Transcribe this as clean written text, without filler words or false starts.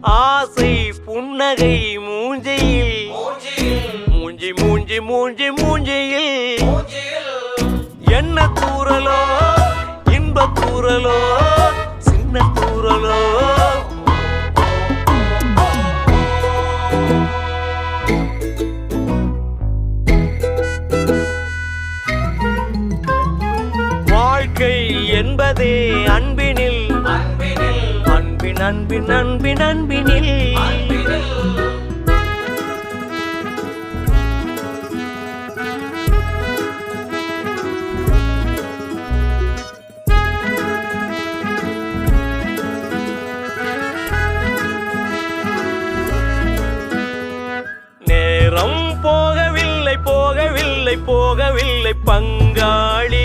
ஆசை புன்னகை மூஞ்சியில் மூஞ்சி மூஞ்சி மூஞ்சி மூஞ்சியில் என்ன தூரலோ இன்ப தூரலோ சின்ன தூரலோ வாழ்க்கை என்பதே அன்பினில் அன்பின் அன்பின் அன்பின் அன்பினில் நேரம் போகவில்லை போகவில்லை போகவில்லை பங்காளி